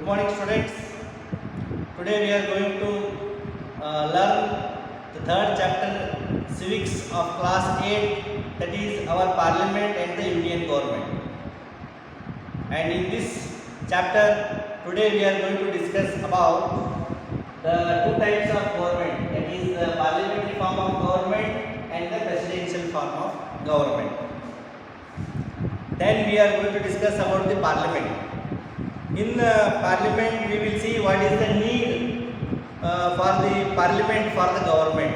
Good morning, students. Today we are going to learn the third chapter, civics of class 8, that is our parliament and the Indian government. And in this chapter, today we are going to discuss about the two types of government, that is the parliamentary form of government and the presidential form of government. Then we are going to discuss about the parliament. In parliament, we will see what is the need for the parliament for the government.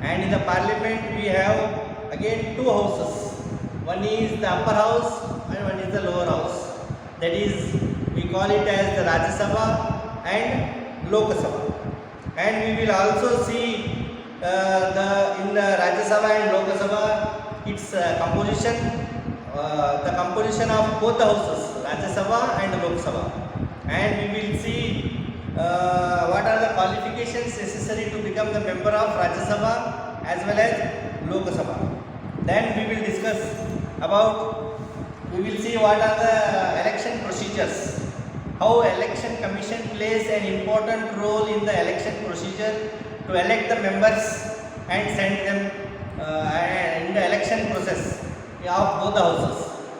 And in the parliament, we have again two houses. One is the upper house and one is the lower house. That is, we call it as the Rajya Sabha and Lok Sabha. And we will also see in the Rajya Sabha and Lok Sabha its composition. The composition of both the houses, Rajya Sabha and Lok Sabha, and we will see what are the qualifications necessary to become the member of Rajya Sabha as well as Lok Sabha. Then we will discuss about, we will see what are the election procedures, how election commission plays an important role in the election procedure to elect the members and send them in the election process of both the houses.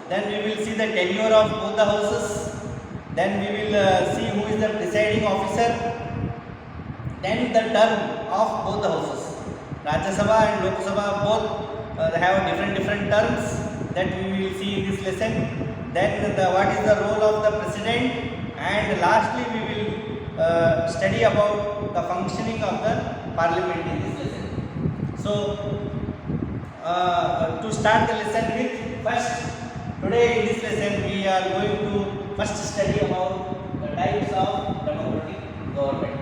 Then we will see the tenure of both the houses. Then we will see who is the presiding officer. Then the term of both the houses. Rajya Sabha and Lok Sabha both have different terms that we will see in this lesson. Then what is the role of the president, and lastly we will study about the functioning of the parliament in this lesson. So to start the lesson with, first today in this lesson we are going to first study about the types of democratic government.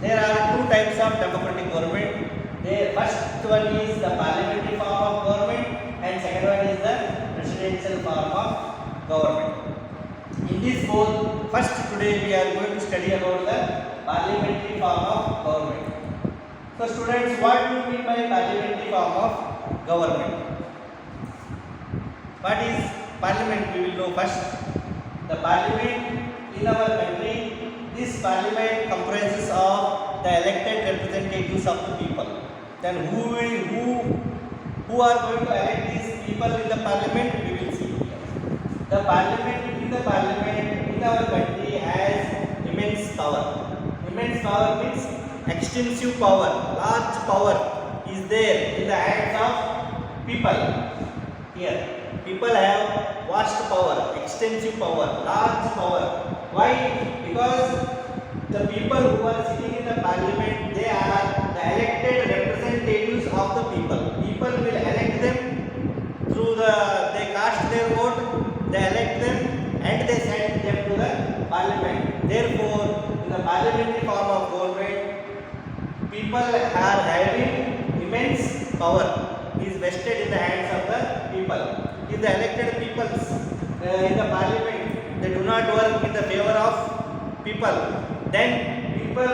There are two types of democratic government. The first one is the parliamentary form of government and second one is the presidential form of government. In this both, first today we are going to study about the parliamentary form of government. So students, what do you mean by parliamentary form of government? What is parliament? We will know first. The parliament in our country, this parliament comprises of the elected representatives of the people. Then who are going to elect these people in the parliament? We will see here. The parliament in our country has immense power. Immense power means extensive power, large power is there in the hands of people. Here, people have vast power, extensive power, large power. Why? Because the people who are sitting in the parliament, they are the elected representatives of the people. People will elect them through they cast their vote, they elect them and they send them to the parliament. Therefore, in the parliamentary form of government, people are having immense power is vested in the hands of the people. If the elected peoples in the parliament, they do not work in the favor of people, then people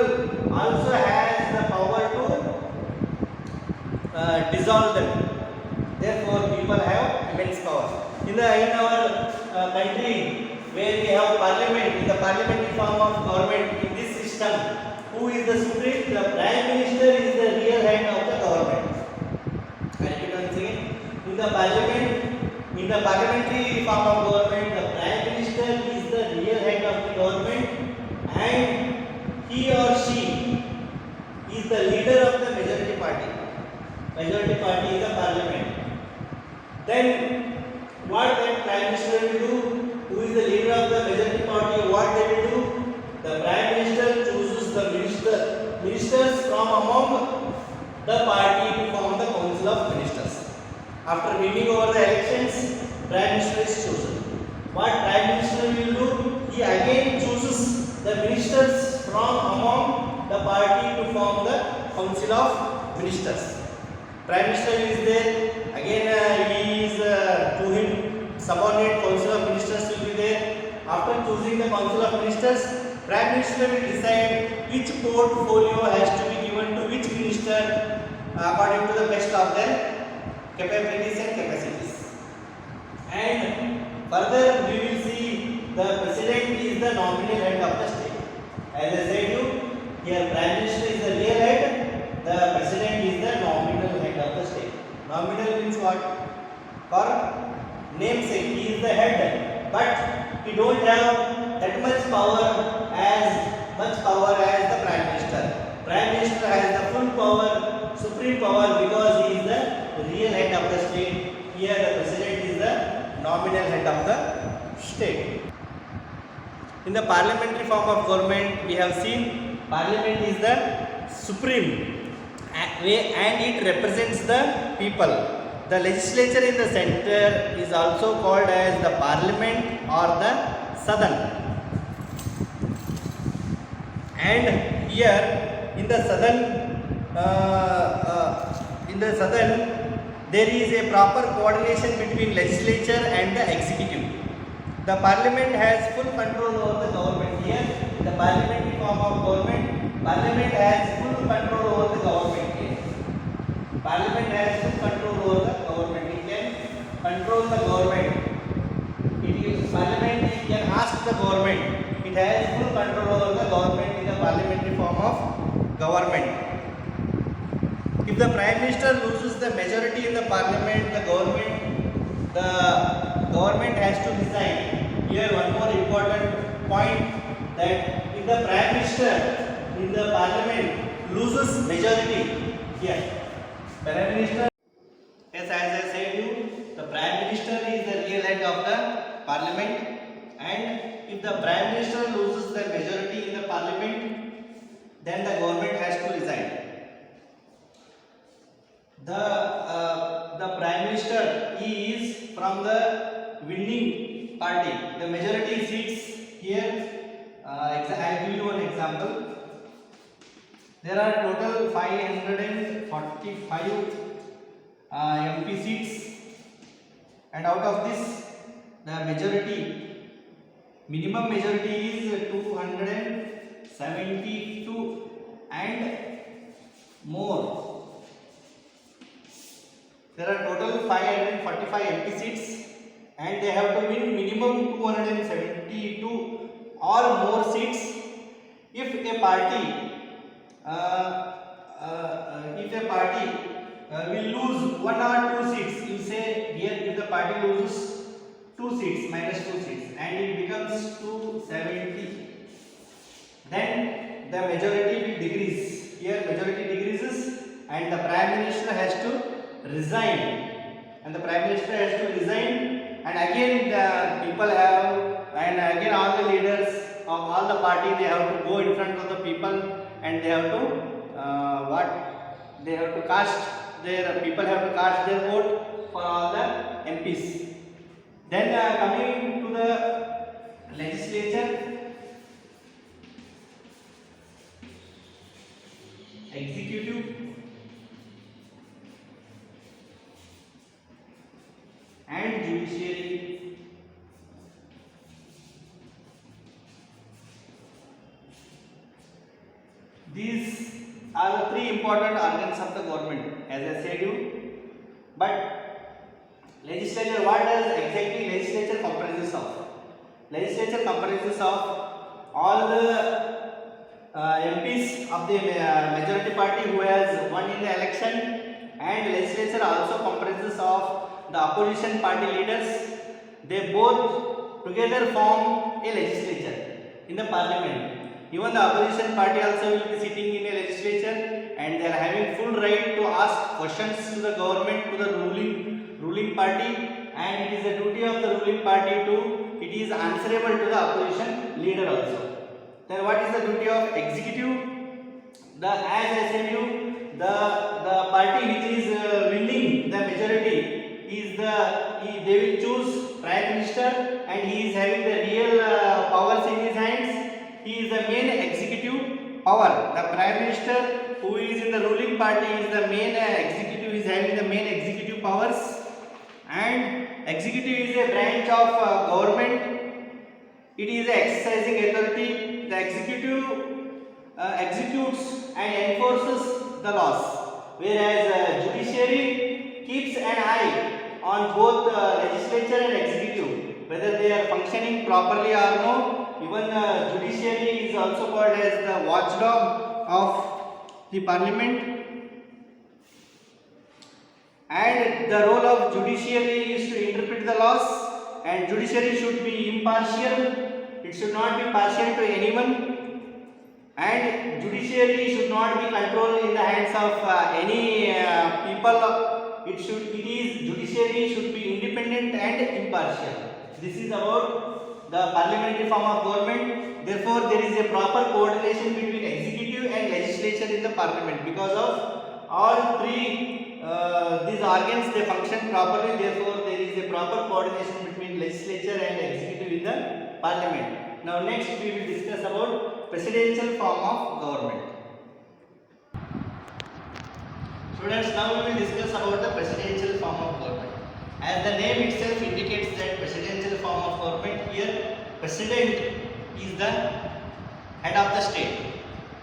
also has the power to dissolve them. Therefore, people have immense power. In our country where we have parliament, in the parliamentary form of government, in this system, who is the supreme? The prime minister is the real head of the government. I repeat once again. In the parliamentary form of government, the prime minister is the real head of the government, and he or she is the leader of the majority party. Majority party is the parliament. Then what that prime minister will do? Who is the leader of the majority party? What they will do? The prime minister chooses the ministers from among the party to form the council of ministers. After winning over the elections, prime minister is chosen. What prime minister will do? He again chooses the ministers from among the party to form the council of ministers. Prime minister is there. Again, he is to him subordinate council of ministers will be there. After choosing the council of ministers, prime minister will decide which portfolio has to be given to which minister according to the best of their capabilities and capacities. And further we will see the president is the nominal head of the state. As I said you, here prime minister is the real head, the president is the nominal head of the state. Nominal means what? For namesake, he is the head, but he don't have that much power as the prime minister. Prime minister has the full power, supreme power, because he is the real head of the state. Here the president is the nominal head of the state. In the parliamentary form of government, we have seen parliament is the supreme and it represents the people. The legislature in the center is also called as the parliament or the Sadan. And here in the Sadan, there is a proper coordination between legislature and the executive. The parliament has full control over the government. Here, in the parliamentary form of government, parliament has full control over the government. Here, parliament has full control over the government. It can control the government. Parliament can ask the government. It has full control over the government in the parliamentary form of government. If the prime minister loses the majority in the parliament, the government has to resign. Here one more important point, that if the prime minister in the parliament loses majority, here prime minister, yes, as I said you, the prime minister is the real head of the parliament, and if the prime minister loses the majority in the parliament, then the government has to resign. The prime minister is from the winning party. The majority seats here. I will give you one example. There are total 545 MP seats, and out of this, the minimum majority is 272 and more. There are total 545 MP seats, and they have to win minimum 272 or more seats. If a party will lose 1 or 2 seats, you say here if the party loses 2 seats, minus 2 seats, and it becomes 270, then the majority will decrease. Here majority decreases, and the prime minister has to resign, and the prime minister has to resign, and again the people have, and again all the leaders of all the party, they have to go in front of the people, and they have to cast their vote for all the MPs. Then coming to the legislature, executive, and judiciary. These are the 3 important organs of the government, as I said you. But legislature, what does exactly legislature comprises of? Legislature comprises of all the MPs of the majority party who has won in the election, and legislature also comprises of the opposition party leaders. They both together form a legislature in the parliament. Even the opposition party also will be sitting in a legislature, and they are having full right to ask questions to the government, to the ruling party, and it is the duty of the ruling party it is answerable to the opposition leader also. Then what is the duty of executive? As I said you, the party which is winning the majority they will choose prime minister, and he is having the real powers in his hands. He is the main executive power. The prime minister who is in the ruling party is the main executive, is having the main executive powers, and executive is a branch of government. It is exercising authority. The executive executes and enforces the laws, whereas judiciary keeps an eye on both legislature and executive. whether they are functioning properly or no. Even judiciary is also called as the watchdog of the parliament. And the role of judiciary is to interpret the laws, and judiciary should be impartial. It should not be partial to anyone, and judiciary should not be controlled in the hands of any people. Judiciary should be independent and impartial. This is about the parliamentary form of government. Therefore, there is a proper coordination between executive and legislature in the parliament, because of all three these organs, they function properly. Therefore, there is a proper coordination between legislature and executive in the parliament. Now, next we will discuss about presidential form of government. Students, now we will discuss about the presidential form of government. As the name itself indicates that presidential form of government, here president is the head of the state.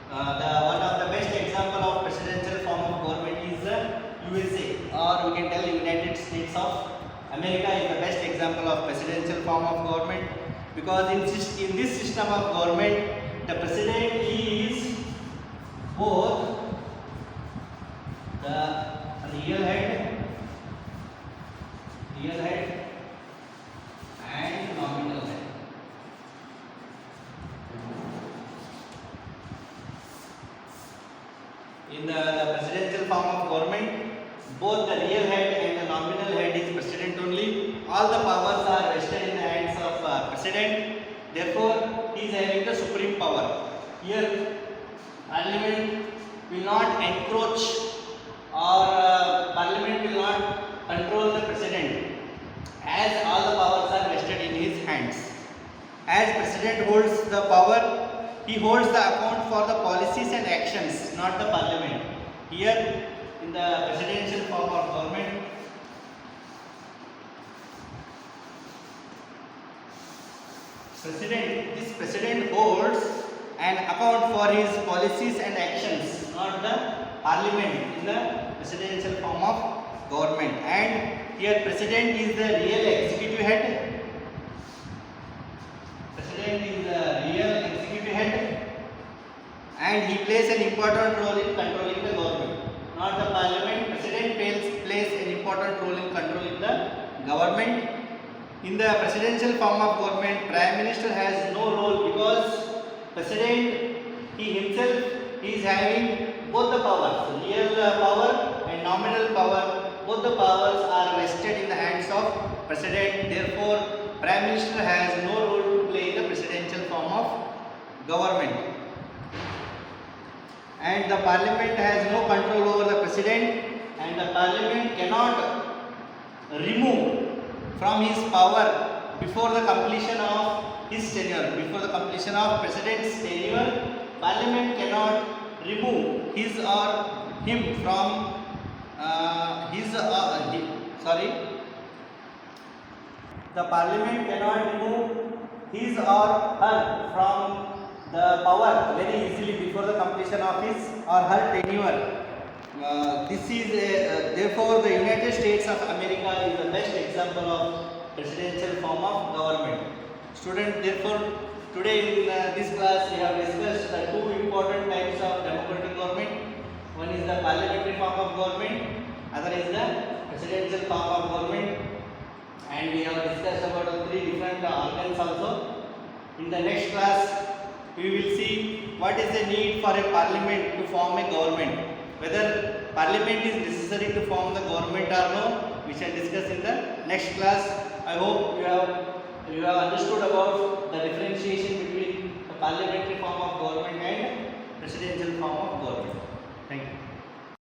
One of the best example of presidential form of government is the USA, or we can tell United States of America is the best example of presidential form of government, because in this system of government, the president is both the real head and nominal head. In the presidential form of government, both the real head and the nominal head is president only. All the powers are vested in the hands of president. Therefore, he is having the supreme power. Here, parliament will not encroach, or parliament will not control the president, as all the powers are vested in his hands. As president holds the power, he holds the account for the policies and actions, not the parliament. Here, in the presidential form of government, this president holds an account for his policies and actions, not the parliament, in the presidential form of government. And here president is the real executive head. President is the real executive head, and he plays an important role in controlling the government, not the parliament. President plays an important role in controlling the government. In the presidential form of government, prime minister has no role, because president, he himself is having both the powers, real power and nominal power. Both the powers are vested in the hands of president. Therefore, prime minister has no role to play in the presidential form of government. And the parliament has no control over the president, and the parliament cannot remove from his power before the completion of his tenure. Before the completion of president's tenure, parliament cannot remove his or him from the parliament cannot remove his or her from the power very easily before the completion of his or her tenure. Therefore, the United States of America is the best example of presidential form of government. Students, therefore, today in this class we have discussed the two important types of democratic government. One is the parliamentary form of government, other is the presidential form of government, and we have discussed about three different organs also. In the next class, we will see what is the need for a parliament to form a government, whether parliament is necessary to form the government or no. We shall discuss in the next class. I hope you have understood about the differentiation between the parliament